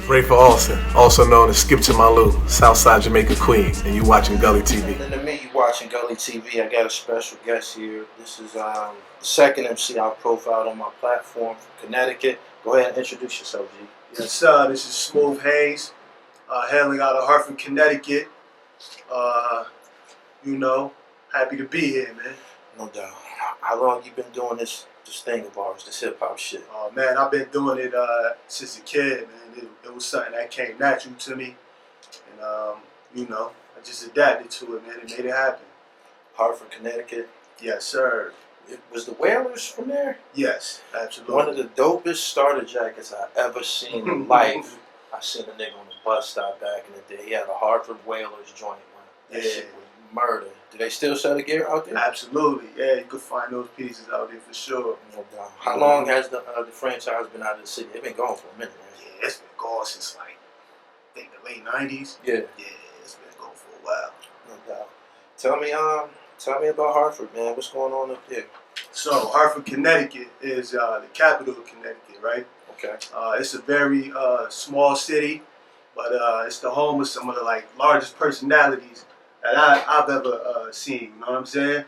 Rafer Alston, also known as Skip to My Lou, Southside Jamaica Queen, and you watching Gully TV. And to me, you watching Gully TV. I got a special guest here. This is the second MC I've profiled on my platform from Connecticut. Go ahead and introduce yourself, G. Yes, sir. This is Smooth Haynes, hailing out of Hartford, Connecticut. Happy to be here, man. No doubt. How long you been doing this thing of ours, this hip hop shit? Oh man, I've been doing it since a kid, man. It was something that came natural to me, and I just adapted to it, man, and made it happen. Hartford, Connecticut. Yes, sir. It was the Whalers from there? Yes, absolutely. One of the dopest starter jackets I ever seen in life. I seen a nigga on the bus stop back in the day. He had a Hartford Whalers joint. That shit was murder. Do they still sell the gear out there? Absolutely. Yeah, you could find those pieces out there for sure. No doubt. How long has the franchise been out of the city? It's been gone for a minute, right? Yeah, it's been gone since I think the late '90s. Yeah. Yeah, it's been gone for a while. No doubt. Tell me about Hartford, man. What's going on up there? So Hartford, Connecticut is the capital of Connecticut, right? Okay. It's a very small city, but it's the home of some of the largest personalities that I've ever seen. You know what I'm saying?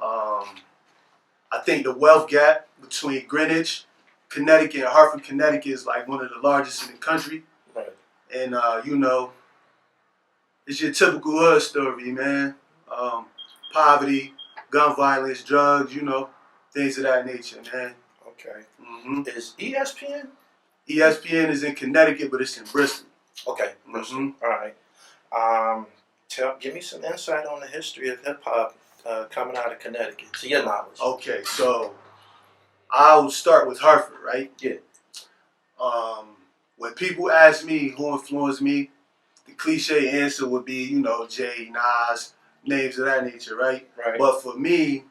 I think the wealth gap between Greenwich, Connecticut, and Hartford, Connecticut is like one of the largest in the country. Right. And it's your typical hood story, man. Poverty, gun violence, drugs, things of that nature, man. Okay. Mm-hmm. Is ESPN? ESPN is in Connecticut, but it's in Bristol. Okay, Bristol. Mm-hmm. All right. Give me some insight on the history of hip hop coming out of Connecticut, to your knowledge. Okay, so I'll start with Hartford, right? Yeah. When people ask me who influenced me, the cliche answer would be, Jay, Nas, names of that nature, right? Right. But for me,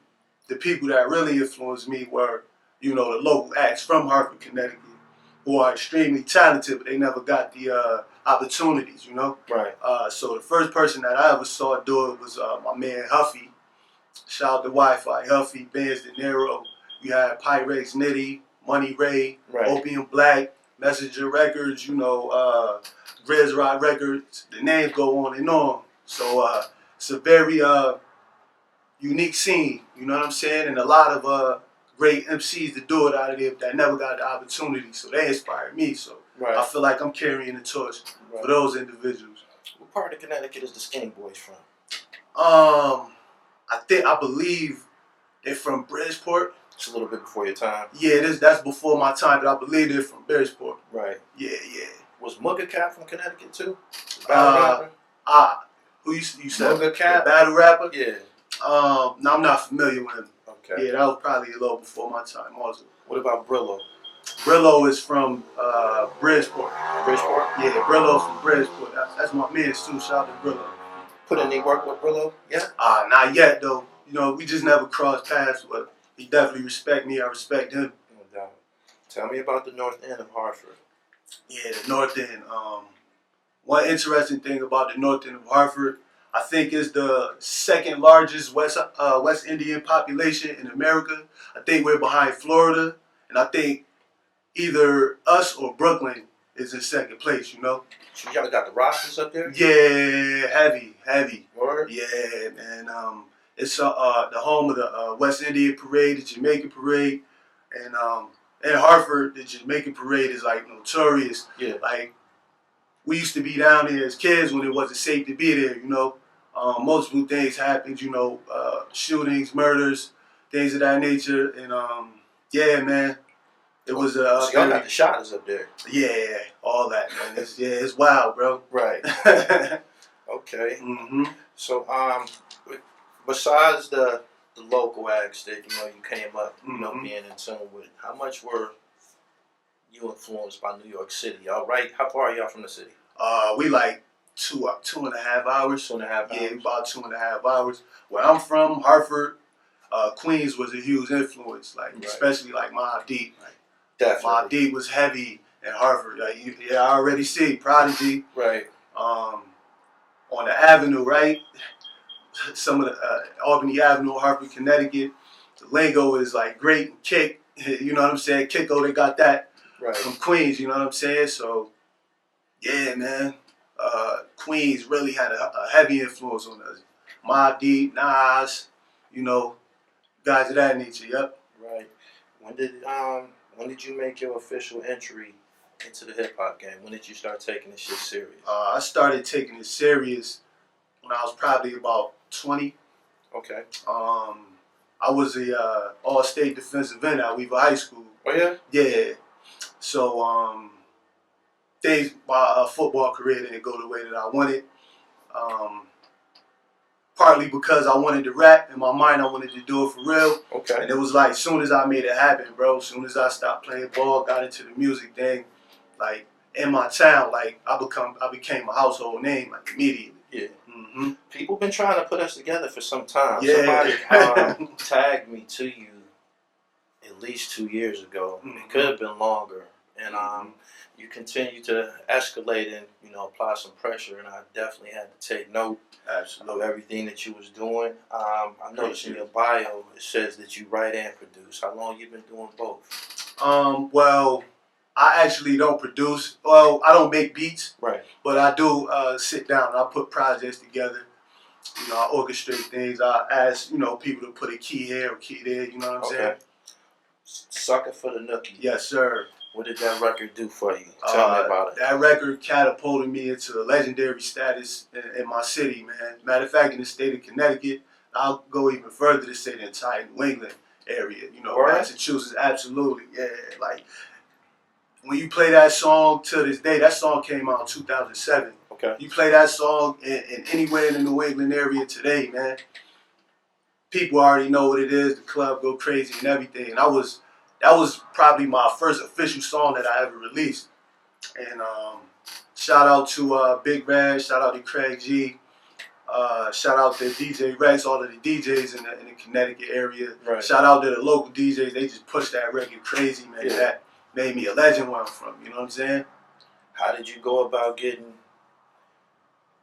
the people that really influenced me were, the local acts from Hartford, Connecticut, who are extremely talented, but they never got the opportunities, Right. So the first person that I ever saw do it was my man Huffy. Shout out to Wi-Fi, Huffy, Benz De Niro. You had Pyrex Nitty, Money Ray, Right. Opium Black, Messenger Records, Grizz Rock Records. The names go on and on. So it's a very unique scene, you know what I'm saying? And a lot of great MCs to do it out of there that never got the opportunity. So they inspired me. So Right. I feel like I'm carrying the torch for those individuals. What part of Connecticut is the Skinny Boys from? I believe they're from Bridgeport. It's a little bit before your time. Yeah, that's before my time, but I believe they're from Bridgeport. Right. Yeah. Was Mugga Cap from Connecticut too? Who you said? Mugga Cap? The battle rapper? Yeah. No, I'm not familiar with him. Okay. Yeah, that was probably a little before my time also. What about Brillo? Brillo is from Bridgeport. Bridgeport? Yeah, Brillo's from Bridgeport. That's my man too. Shout out to Brillo. Put any work with Brillo? Yeah. Not yet though. We just never crossed paths, but he definitely respect me. I respect him. No doubt. Tell me about the North End of Hartford. Yeah, the North End. One interesting thing about the North End of Hartford, I think is the second largest West Indian population in America. I think we're behind Florida, and I think either us or Brooklyn is in second place, So y'all got the rosters up there? Yeah, heavy. Word? Yeah, man. It's the home of the West Indian Parade, the Jamaican Parade, and in Hartford, the Jamaican Parade is notorious. Yeah. We used to be down there as kids when it wasn't safe to be there, multiple things happened, shootings, murders, things of that nature, and yeah, man. It was so y'all got the shotters up there. Yeah, all that, man. It's wild, bro. Right. Okay. Mm-hmm. So besides the local acts that you came up, being in tune with, how much were you influenced by New York City? Y'all right? How far are y'all from the city? We like two and a half hours. 2.5 hours. Yeah, about 2.5 hours. Where I'm from, Hartford, Queens was a huge influence. Especially Mobb Deep. Definitely. Mobb Deep was heavy in Hartford. I already see Prodigy. Right. On the Avenue, right? Some of the Albany Avenue, Hartford, Connecticut. The lingo is great and kick. You know what I'm saying? Kicko, they got that from Queens. You know what I'm saying? So Yeah, man. Queens really had a heavy influence on us. Mobb Deep, Nas, you know, guys of that nature. Yep. Right. When did you make your official entry into the hip hop game? When did you start taking this shit serious? I started taking it serious when I was probably about 20. Okay. I was a all-state defensive end at Weaver High School. Oh yeah. Yeah. So my football career didn't go the way that I wanted. Partly because I wanted to rap in my mind, I wanted to do it for real. Okay. And it was like, soon as I made it happen, bro, soon as I stopped playing ball, got into the music thing, like in my town, like I became a household name like immediately. Yeah. Mm-hmm. People been trying to put us together for some time. Yeah. Somebody tagged me to you at least 2 years ago. Mm-hmm. It could have been longer. And you continue to escalate and apply some pressure. And I definitely had to take note of everything that you was doing. I noticed in your bio it says that you write and produce. How long you been doing both? Well, I actually don't produce. Well, I don't make beats. Right. But I do sit down and I put projects together. I orchestrate things. I ask, people to put a key here or key there. You know what I'm saying? Sucker for the Nookie. Yes, sir. What did that record do for you? Tell me about it. That record catapulted me into a legendary status in my city, man. Matter of fact, in the state of Connecticut, I'll go even further to say the entire New England area. Massachusetts, absolutely. Yeah, like when you play that song to this day, that song came out in 2007. Okay. You play that song in anywhere in the New England area today, man. People already know what it is. The club go crazy and everything. And that was probably my first official song that I ever released. And shout out to Big Red, shout out to Craig G, shout out to DJ Rex, all of the DJs in the Connecticut area. Right. Shout out to the local DJs. They just pushed that record crazy, man. Yeah. That made me a legend where I'm from. You know what I'm saying? How did you go about getting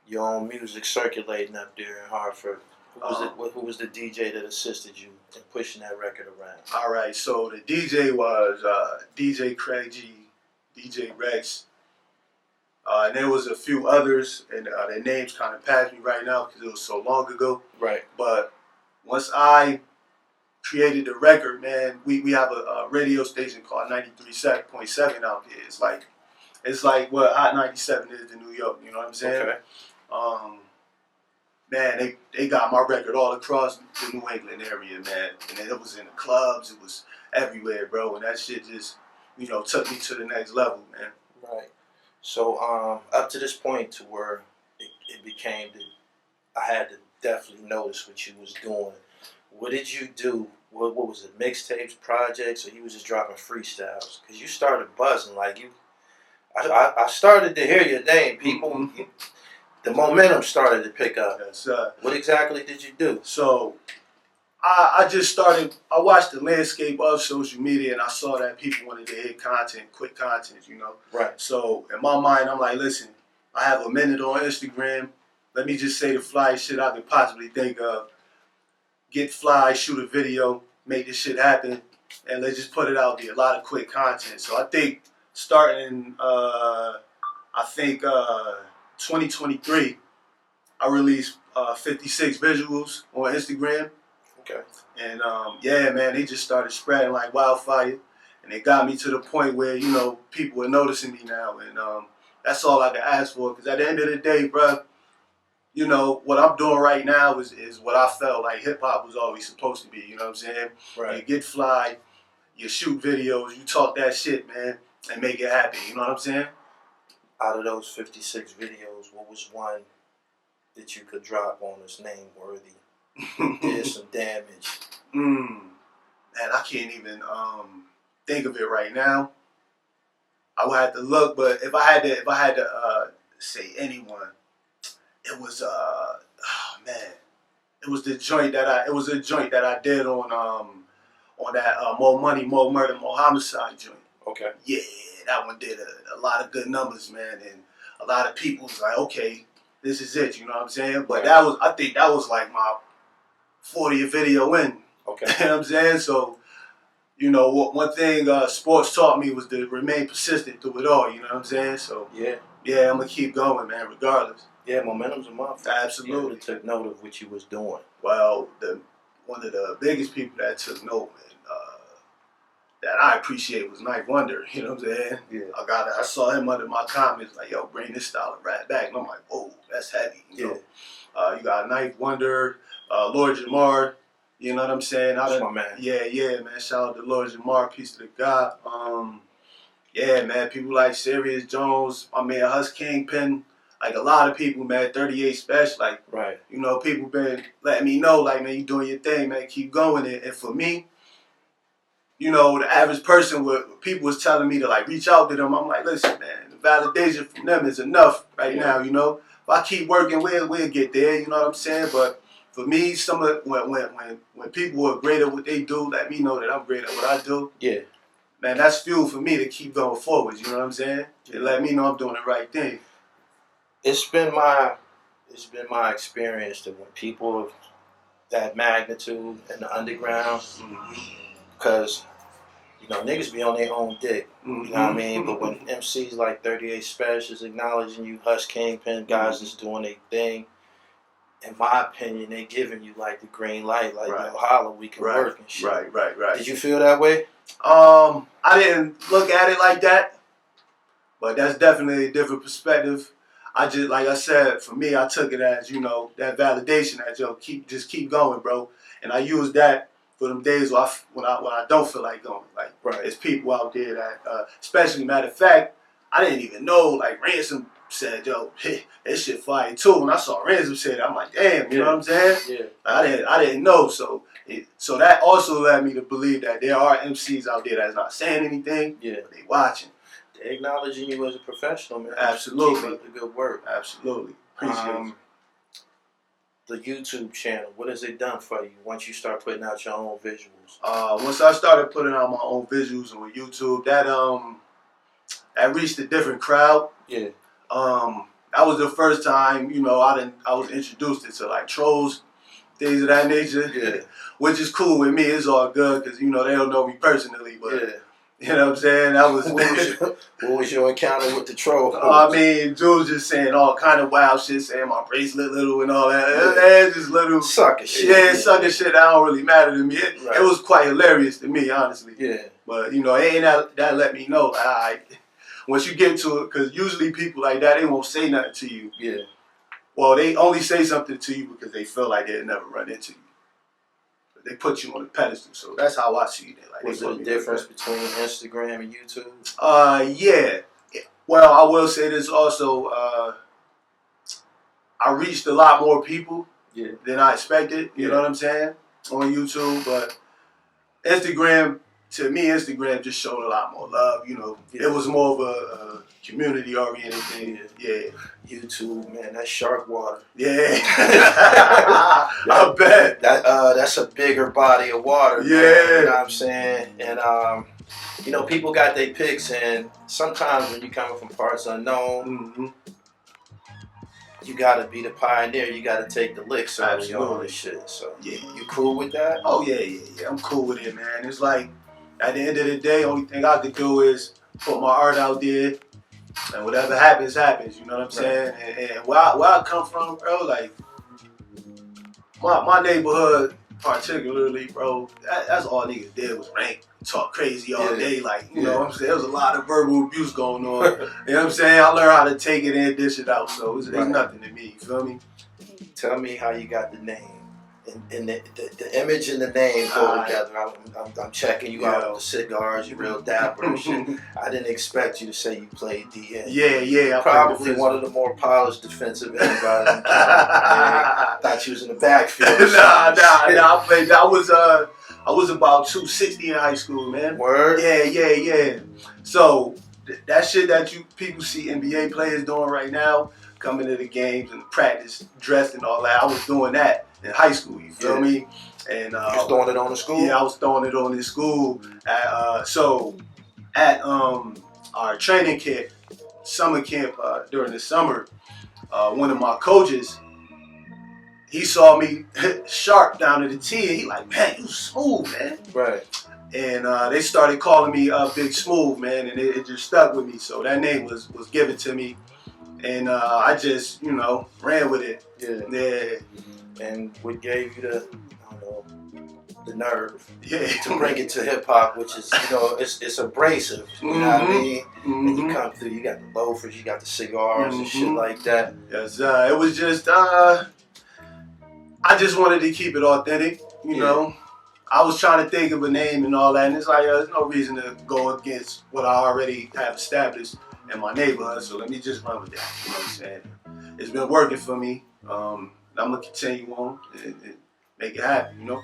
your own music circulating up there in Hartford? Who was the DJ that assisted you in pushing that record around? All right, so the DJ was DJ Craig G, DJ Rex, and there was a few others, and their names kind of passed me right now because it was so long ago. Right. But once I created the record, man, we have a radio station called 93.7 out there. It's like what Hot 97 is in New York. You know what I'm saying? Okay. Man, they got my record all across the New England area, man. And then it was in the clubs, it was everywhere, bro. And that shit just, took me to the next level, man. Right. So up to this point to where it became that I had to definitely notice what you was doing. What did you do? What was it? Mixtapes, projects, or you was just dropping freestyles? Because you started buzzing like you. I started to hear your name, people. Mm-hmm. The momentum started to pick up. Yes, what exactly did you do? So, I just started, I watched the landscape of social media and I saw that people wanted to hit content, quick content, Right. So, in my mind, I'm like, listen, I have a minute on Instagram. Let me just say the fly shit I could possibly think of. Get fly, shoot a video, make this shit happen, and let's just put it out there. A lot of quick content. So, I think starting, 2023, I released 56 visuals on Instagram. Okay. And yeah, man, they just started spreading like wildfire. And it got me to the point where, people are noticing me now. And that's all I can ask for. Because at the end of the day, bro, what I'm doing right now is what I felt like hip-hop was always supposed to be. You know what I'm saying? Right. You get fly, you shoot videos, you talk that shit, man, and make it happen. You know what I'm saying? Out of those 56 videos, what was one that you could drop on as name worthy? Did some damage. Man, I can't even think of it right now. I would have to look, but if I had to say anyone, it was it was a joint that I did on that More Money, More Murder, More Homicide joint. Okay. Yeah, that one did a lot of good numbers, man, and a lot of people was like, okay, this is it, you know what I'm saying? But I think that was like my 40th video in. Okay. You know what I'm saying? So you know, one thing sports taught me was to remain persistent through it all. You know what I'm saying? So yeah, I'm gonna keep going, man, regardless. Yeah, momentum's a month. Absolutely. You took note of what you was doing. Well, one of the biggest people that took note, man, that I appreciate was Knife Wonder. You know what I'm saying? Yeah. I saw him under my comments like, yo, bring this style of rap back. And I'm like, whoa, that's heavy. You know? You got Knife Wonder, Lord Jamar. You know what I'm saying? That's my man. Yeah, man. Shout out to Lord Jamar, peace to the God. Yeah, man. People like Sirius Jones, my man Hus Kingpin. Like a lot of people, man. 38 Special. Like, right. You know, people been letting me know, like, man, you doing your thing, man. Keep going. And for me, you know, the average person, people was telling me to like reach out to them. I'm like, listen, man, the validation from them is enough right now. You know, if I keep working, we'll get there. You know what I'm saying? But for me, some of when people are great at what they do, let me know that I'm great at what I do. Yeah, man, that's fuel for me to keep going forward. You know what I'm saying? It let me know I'm doing the right thing. It's been my experience that when people of that magnitude in the underground, because you know niggas be on their own dick. You know what I mean? But when MCs like 38 Specials acknowledging you, Hus Kingpin, guys that's doing their thing, in my opinion, they giving you like the green light, like yo, holla, we can work and shit. Right. Did you feel that way? I didn't look at it like that, but that's definitely a different perspective. I just, like I said, for me, I took it as, you know, that validation that, yo, keep going, bro. And I use that for them days when I don't feel like going. Like, there's people out there that, especially, matter of fact, I didn't even know, like, Ransom said, yo, hey, that shit fire too. When I saw Ransom say that, I'm like, damn, you know what I'm saying? Yeah. I didn't know. So that also led me to believe that there are MCs out there that's not saying anything, but they watching. They're acknowledging you as a professional, man. Absolutely. Keep up the good work. Absolutely. Appreciate it. The YouTube channel, what has it done for you once you start putting out your own visuals? Once I started putting out my own visuals on YouTube, that reached a different crowd. Yeah. That was the first time, you know, I was introduced to like trolls, things of that nature. Yeah. Which is cool with me. It's all good because, you know, they don't know me personally, but you know what I'm saying? That was what was your encounter with the troll? I mean, dudes just saying all kind of wild shit, saying my bracelet little and all that. Just little sucker shit. Yeah, sucker shit that don't really matter to me. It was quite hilarious to me, honestly. Yeah. But, you know, it ain't that let me know. Once you get to it, because usually people like that, they won't say nothing to you. Yeah. Well, they only say something to you because they feel like they'll never run into you. They put you on a pedestal, so that's how I see it. Like, was there a difference between Instagram and YouTube? Yeah. Well, I will say this also. I reached a lot more people than I expected. You know what I'm saying? On YouTube, but Instagram, to me, Instagram just showed a lot more love. You know, it was more of a community-oriented thing. Yeah. YouTube, man, that's shark water. Yeah. I bet. That's a bigger body of water. Yeah. Man, you know what I'm saying? And, you know, people got their picks, and sometimes when you're coming from parts unknown, you got to be the pioneer. You got to take the licks early on and shit. So, you cool with that? Oh, yeah. I'm cool with it, man. It's like, at the end of the day, only thing I could do is put my art out there. And whatever happens, happens. You know what I'm saying? And where I come from, bro, like, my neighborhood particularly, bro, that's all niggas did was rank, talk crazy all day. Like, you know what I'm saying? There was a lot of verbal abuse going on. You know what I'm saying? I learned how to take it and dish it out. So it's nothing to me. You feel me? Tell me how you got the name. And the image and the name go together. I'm checking you out with the cigars. You're real dapper and shit. I didn't expect you to say you played DN. Yeah. Probably one of the more polished defensive ends. I thought you was in the backfield. Nah. I played. I was about 260 in high school, man. Word. Yeah. So that shit that people see NBA players doing right now, coming to the games and practice, dressed and all that. I was doing that in high school, you feel me? And you was throwing it on the school? Yeah, I was throwing it on in school. So at our training camp, summer camp during the summer, one of my coaches, he saw me sharp down to the tee, and he like, man, you smooth, man. Right. and they started calling me Big Smooth, man, and it just stuck with me. So that name was given to me, and I just ran with it. Yeah. Yeah. And what gave you the, I don't know, the nerve Yeah. to bring it to hip hop, which is, it's abrasive. You know what I mean? And you come through, you got the loafers, you got the cigars and shit like that. Yes, it was just I just wanted to keep it authentic, you know. I was trying to think of a name and all that, and it's like there's no reason to go against what I already have established in my neighborhood, so let me just run with that. You know what I'm saying? It's been working for me. I'm gonna continue on and make it happen, you know.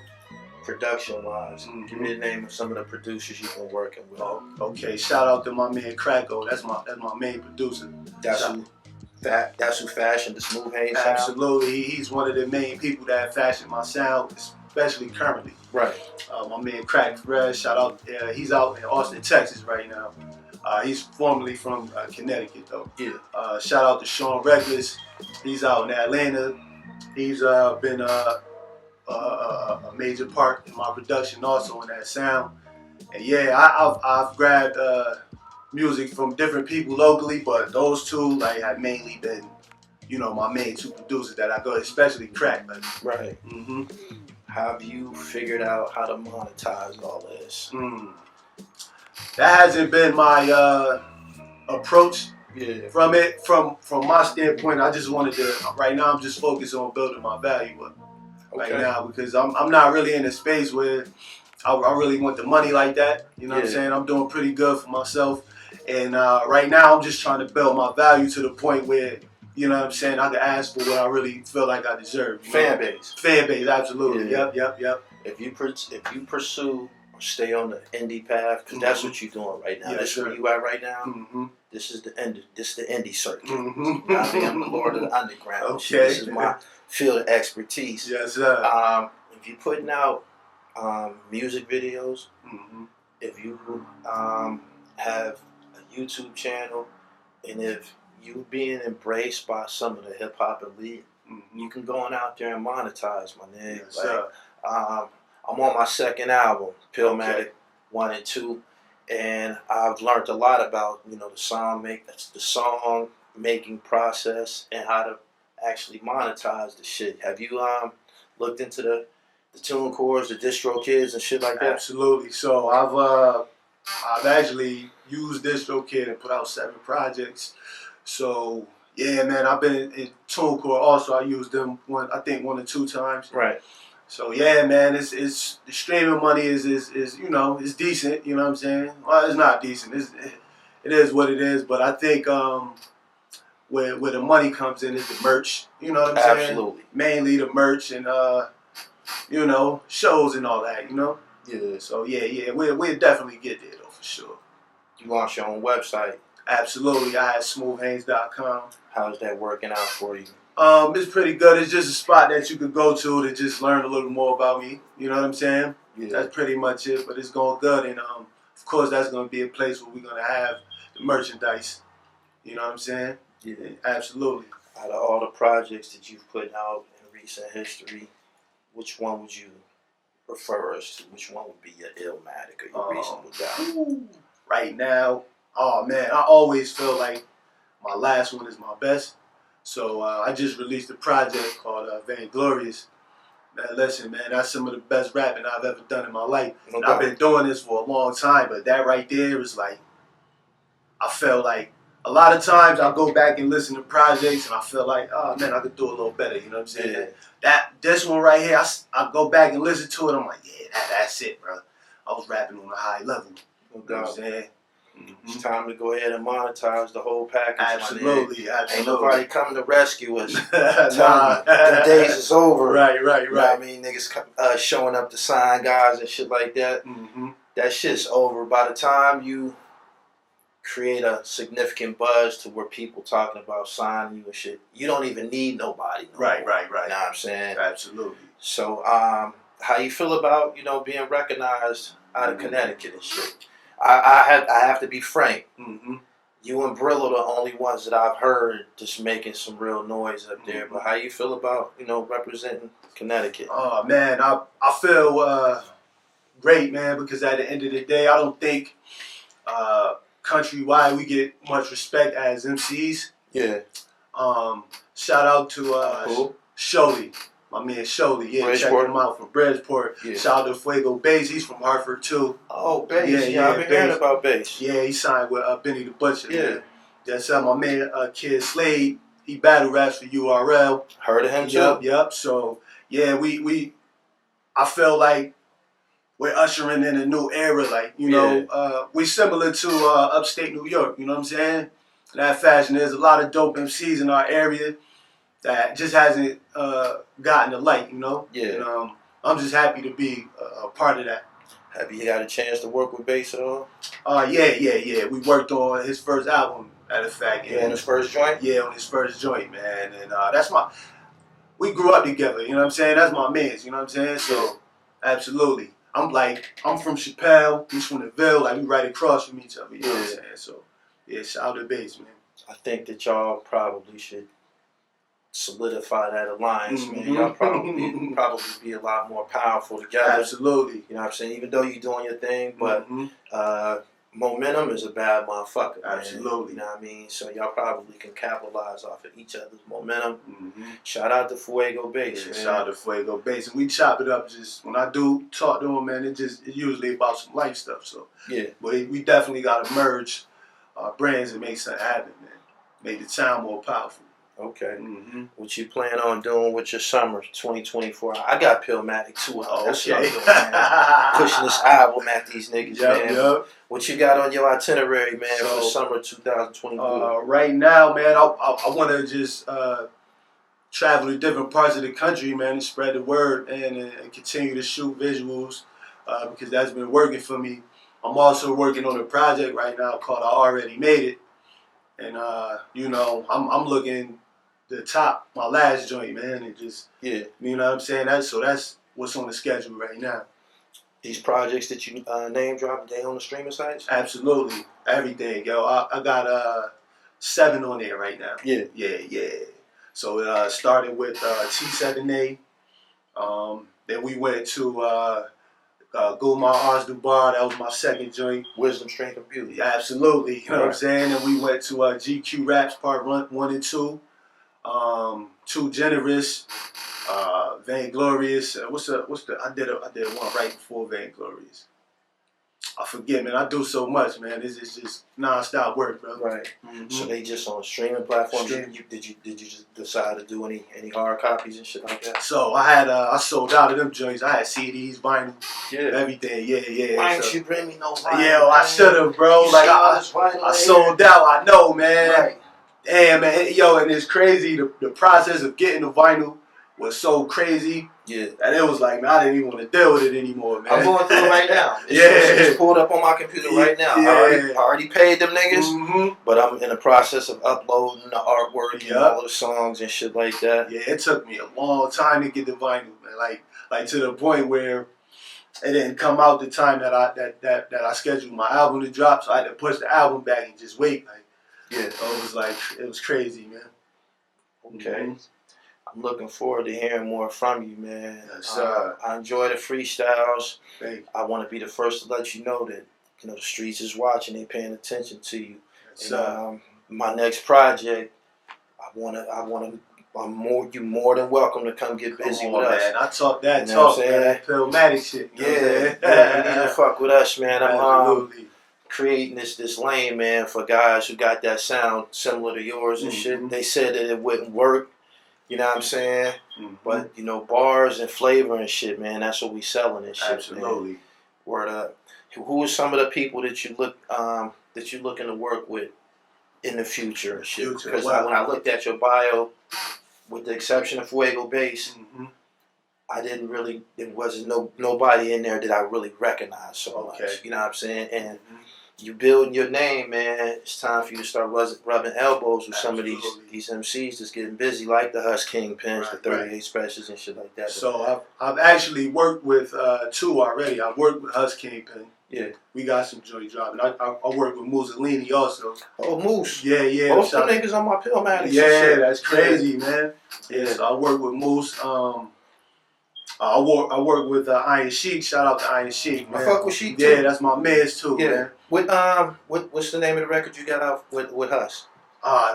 Production-wise, give me the name of some of the producers you've been working with. Oh, okay, shout out to my man Kracko. That's my main producer. That's who fashioned the Smooth Haynes sound? Absolutely, he's one of the main people that fashioned my sound, especially currently. Right. My man Crack Fresh, shout out. He's out in Austin, Texas right now. He's formerly from Connecticut though. Yeah. Shout out to Sean Reckless. He's out in Atlanta. He's been a major part in my production also in that sound. And yeah, I've grabbed music from different people locally, but those two have mainly been, my main two producers that I go, especially Crack. Right. Have you figured out how to monetize all this? That hasn't been my approach. Yeah. From my standpoint, I just wanted to. Right now, I'm just focused on building my value up. Right now, because I'm not really in a space where I really want the money like that. You know what I'm saying? I'm doing pretty good for myself, and right now I'm just trying to build my value to the point where, you know what I'm saying, I can ask for what I really feel like I deserve. Fan base, absolutely. Yeah. Yep. If you pursue or stay on the indie path, because that's what you're doing right now. That's where you at right now. This is the indie circuit. I mean, I'm the lord of the underground. Okay. This is my field of expertise. Yes, sir. If you're putting out music videos, if you have a YouTube channel, and if you being embraced by some of the hip hop elite, you can go on out there and monetize, my nigga. Yes, I'm on my second album, Pillmatic 1 and 2, and I've learned a lot about the song making process and how to actually monetize the shit. Have you looked into the tune cores, the distro kids and shit like that? Absolutely. So I've actually used DistroKid and put out 7 projects. So yeah, man, I've been in TuneCore also. I used them one or two times. Right. So yeah, man, it's the streaming money is it's decent. You know what I'm saying? Well, it's not decent. It is what it is. But I think where the money comes in is the merch. You know what I'm saying? Absolutely. Mainly the merch and shows and all that. Yeah. So yeah, we'll definitely get there though for sure. You launched your own website. Absolutely. I had smoothhaynes.com. How's that working out for you? It's pretty good. It's just a spot that you could go to just learn a little more about me. You know what I'm saying? Yeah. That's pretty much it. But it's going good, and of course that's going to be a place where we're going to have the merchandise. You know what I'm saying? Yeah. Absolutely. Out of all the projects that you've put out in recent history, which one would you refer us to? Which one would be your Illmatic or your Reasonable Doubt? Right now, oh man, I always feel like my last one is my best. So I just released a project called Vainglorious. Man, listen, man, that's some of the best rapping I've ever done in my life. And I've been doing this for a long time, but that right there is like, I felt like a lot of times I go back and listen to projects and I feel like, oh man, I could do a little better. You know what I'm saying? Yeah. This one right here, I go back and listen to it. I'm like, yeah, that's it, bro. I was rapping on a high level. You know what I'm saying? It's time to go ahead and monetize the whole package. Absolutely. Ain't nobody coming to rescue us. Nah. The days is over. Right. You know what I mean? Niggas showing up to sign guys and shit like that. That shit's over. By the time you create a significant buzz to where people talking about signing you and shit, you don't even need nobody. Right. You know what I'm saying? Absolutely. So, how you feel about being recognized out of Connecticut and shit? I have to be frank. You and Brillo the only ones that I've heard just making some real noise up there. But how you feel about representing Connecticut? Oh man, I feel great, man, because at the end of the day, I don't think countrywide we get much respect as MCs. Yeah. Shout out to Who? Sholey, my man Sholey. Yeah, check Bridgeport? him out from Bridgeport. Yeah. Shout out to Fuego Base. He's from Hartford too. Oh, Base. Yeah, I've been hearing about Base. Yeah, he signed with Benny the Butcher. Yeah. Man. That's my man Kid Slade. He battle raps for URL. Heard of him too. Yep. So yeah, I feel like we're ushering in a new era. Like, you know, we similar to upstate New York. You know what I'm saying? In that fashion, there's a lot of dope MCs in our area that just hasn't gotten the light. You know. Yeah. And, I'm just happy to be a part of that. Have you had a chance to work with Bass at all? Yeah. We worked on his first album, matter of fact. Yeah, on his first joint? Yeah, on his first joint, man. And we grew up together, you know what I'm saying? That's my man's, you know what I'm saying? So, absolutely. I'm from Chappelle, he's from the Ville, like we right across from each other, you know what I'm saying? So, yeah, shout out to Bass, man. I think that y'all probably should solidify that alliance, man. Y'all probably be a lot more powerful together. Absolutely. You know what I'm saying? Even though you're doing your thing, but momentum is a bad motherfucker, man. Absolutely. You know what I mean? So y'all probably can capitalize off of each other's momentum. Shout out to Fuego Base, man. Shout out to Fuego Base. And we chop it up just, when I do talk to him, man, it's usually about some life stuff, so. Yeah. But we definitely got to merge our brands and make something happen, man. Make the town more powerful. Okay. What you plan on doing with your summer 2024? I got Pillmatic too. That's what I'm doing, man. Pushing this album at these niggas, man. Yep. What you got on your itinerary, man, for summer 2024? Right now, man, I want to just travel to different parts of the country, man, and spread the word and continue to shoot visuals because that's been working for me. I'm also working on a project right now called I Already Made It. And, you know, I'm looking to top my last joint, man, and just, you know what I'm saying? That's what's on the schedule right now. These projects that you name dropped, they on the streaming sites? Absolutely. Everything, yo. I got 7 on there right now. Yeah. So it started with T7A. Then we went to Gulmar Arts Dubar. That was my second joint. Wisdom, Strength, and Beauty. Yeah, absolutely. You know what I'm saying? And we went to GQ Raps Part 1 and 2. Too Generous, Vainglorious. I did one right before Vainglorious. I forget, man. I do so much, man. It's just non-stop work, bro. Right. So they just on streaming platforms. Did you just decide to do any hard copies and shit like that? So I sold out of them joints. I had CDs, vinyl, everything. Yeah. Why didn't you bring me no vinyl? Yeah, I should have, bro. Like I sold out. I know, man. Right. Damn, man. Yo, and it's crazy. The process of getting the vinyl was so crazy. Yeah. And it was like, man, I didn't even want to deal with it anymore, man. I'm going through it right now. It's pulled up on my computer right now. I already paid them niggas, but I'm in the process of uploading the artwork and all the songs and shit like that. Yeah, it took me a long time to get the vinyl, man. Like to the point where it didn't come out the time that I scheduled my album to drop, so I had to push the album back and just wait. So it was crazy, man. Okay. I'm looking forward to hearing more from you, man. Yes, I enjoy the freestyles. Thank you. I want to be the first to let you know that the streets is watching, they paying attention to you. Yes, and my next project, you're more than welcome to come get busy with us. Man. I talk that talk, man. That Pillmatic shit. You need to fuck with us, man. I'm creating this lane, man, for guys who got that sound similar to yours and shit. They said that it wouldn't work. You know what I'm saying? But, bars and flavor and shit, man, that's what we selling and shit, Absolutely. Man. Word up. Who are some of the people that you looking to work with in the future and shit? Because when I looked at your bio, with the exception of Fuego Base, there wasn't nobody in there that I really recognized so much. You know what I'm saying? And you building your name, man. It's time for you to start rubbing elbows with some of these MCs that's getting busy, like the Hus Kingpins, the 38 Specials and shit like that. So I've actually worked with 2 already. I worked with Hus Kingpin. Yeah. We got some joint dropping. I work with Mussolini also. Oh, Moose. Yeah. Both them niggas on my Pillmatic. Yeah, that's crazy, man. Yeah, so I work with Moose. I work with Iron Sheik. Shout out to Iron Sheik, man. I fuck with Sheik too. Yeah, that's my man's too, man. What's the name of the record you got out with Hus?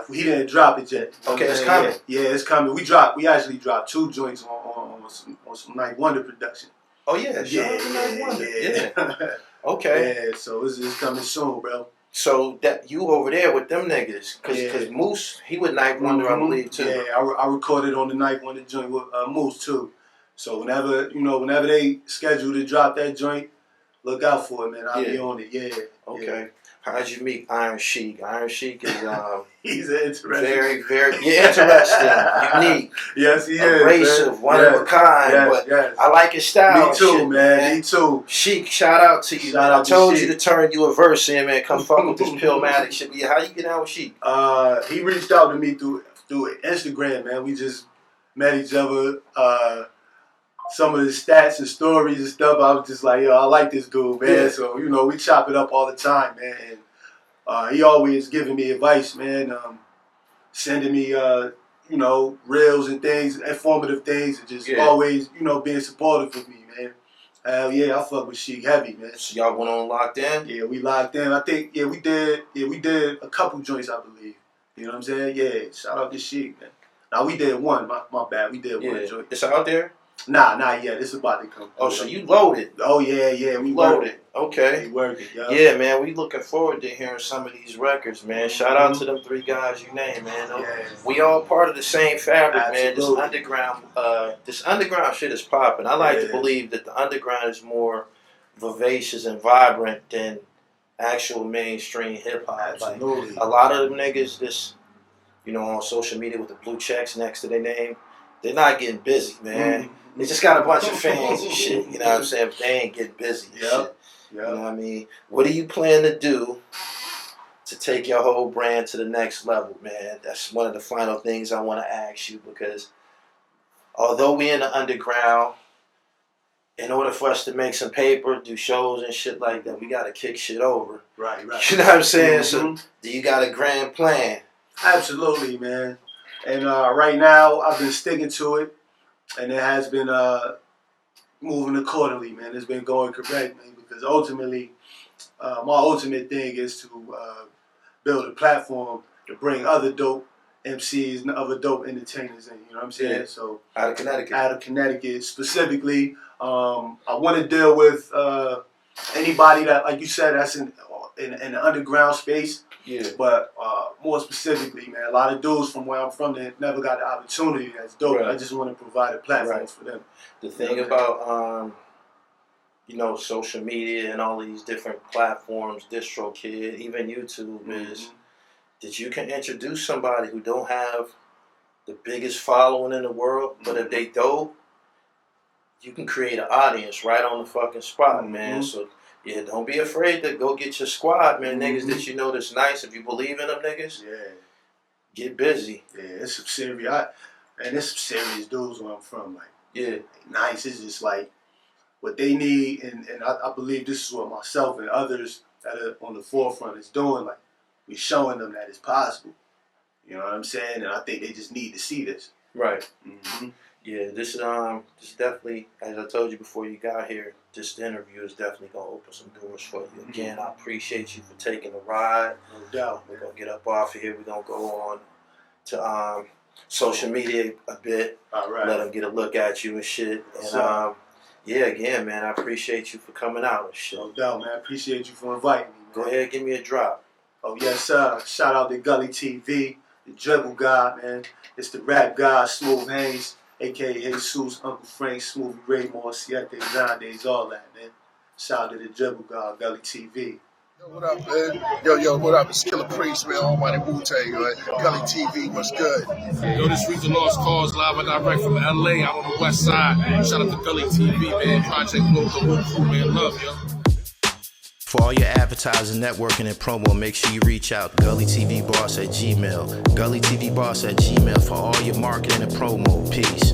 He didn't drop it yet. Okay, it's coming. Yeah, it's coming. We actually dropped 2 joints on some Night Wonder production. Oh yeah, yeah. Okay. Yeah, so it's coming soon, bro. So that you over there with them niggas, cause Moose, he with Night Wonder, I believe too. Yeah, I recorded on the Night Wonder joint with Moose too. So whenever they schedule to drop that joint, look out for it, man. I'll be on it. Yeah. Okay. Yeah. How'd you meet Iron Sheik? Iron Sheik is he's interesting. Very interesting, unique. Yes, he is. Abrasive, one of a kind. But I like his style. Me too, shit, man. Me too. Sheik, shout out to you. I told you to turn you a verse in, man. Come fuck with this Pillmatic shit. How you get out with Sheik? He reached out to me through Instagram, man. We just met each other. Some of the stats and stories and stuff, I was just like, yo, I like this dude, man. Yeah. So, we chop it up all the time, man. And he always giving me advice, man. Sending me, reels and things, informative things, and just always, being supportive of me, man. Hell yeah, I fuck with Sheik heavy, man. So y'all went on locked in? Yeah, we locked in. I think, we did a couple joints, I believe. You know what I'm saying? Yeah, shout out to Sheik, man. Now, we did one, my bad. We did one joint. It's out there? Nah, not yet. It's about to come. Oh, so you loaded? Oh yeah, we loaded. Okay. We working, yo. Yeah, man, we looking forward to hearing some of these records, man. Shout out to them 3 guys you named, man. We all part of the same fabric, man. This underground shit is popping. I like to believe that the underground is more vivacious and vibrant than actual mainstream hip hop. Absolutely. Like, a lot of them niggas just, on social media with the blue checks next to their name, they're not getting busy, man. They just got a bunch of fans and shit, you know what I'm saying? But they ain't getting busy and shit. You know what I mean? What do you plan to do to take your whole brand to the next level, man? That's one of the final things I want to ask you, because although we in the underground, in order for us to make some paper, do shows and shit like that, we got to kick shit over. Right. You know what I'm saying? So do you got a grand plan? Absolutely, man. And right now, I've been sticking to it. And it has been moving accordingly, man. It's been going correct, man, because ultimately, my ultimate thing is to build a platform to bring other dope MCs and other dope entertainers in, you know what I'm saying? Yeah. So Out of Connecticut specifically. I want to deal with anybody that, like you said, that's in the underground space. Yeah. But more specifically, man, a lot of dudes from where I'm from that never got the opportunity. That's dope. Right. I just want to provide a platform for them. The thing about social media and all these different platforms, DistroKid, even YouTube, is that you can introduce somebody who don't have the biggest following in the world, but if they dope, you can create an audience right on the fucking spot, man. So yeah, don't be afraid to go get your squad, man. Niggas that you know that's nice. If you believe in them niggas, get busy. Yeah, it's some serious dudes where I'm from. Like, nice. It's just like what they need, and I believe this is what myself and others that are on the forefront is doing. Like, we're showing them that it's possible. You know what I'm saying? And I think they just need to see this. Right. Yeah, this definitely, as I told you before you got here, this interview is definitely going to open some doors for you. Again, I appreciate you for taking the ride. No doubt. We're going to get up off of here. We're going to go on to social media a bit. All right. Let them get a look at you and shit. And again, man, I appreciate you for coming out and shit. No doubt, man. I appreciate you for inviting me, man. Go ahead, give me a drop. Oh, yes, sir. Shout out to Gully TV, the dribble guy, man. It's the rap guy, Smooth Haynes, a.k.a. Jesus, Uncle Frank, Smoothie Raymore, Siete Grandes, all that, man. Shout out to the dribble guy, Gully TV. Yo, what up, man? Yo, what up? It's Killer Priest, man. Almighty Wu-Tang, right? Gully TV, what's good? Yo, this Region Lost Cause live and direct from LA out on the west side. Shout out to Gully TV, man. Project Blow, the whole crew, man. Love, yo. For all your advertising, networking, and promo, make sure you reach out. GullyTVBoss@gmail.com. GullyTVBoss@gmail.com for all your marketing and promo. Peace.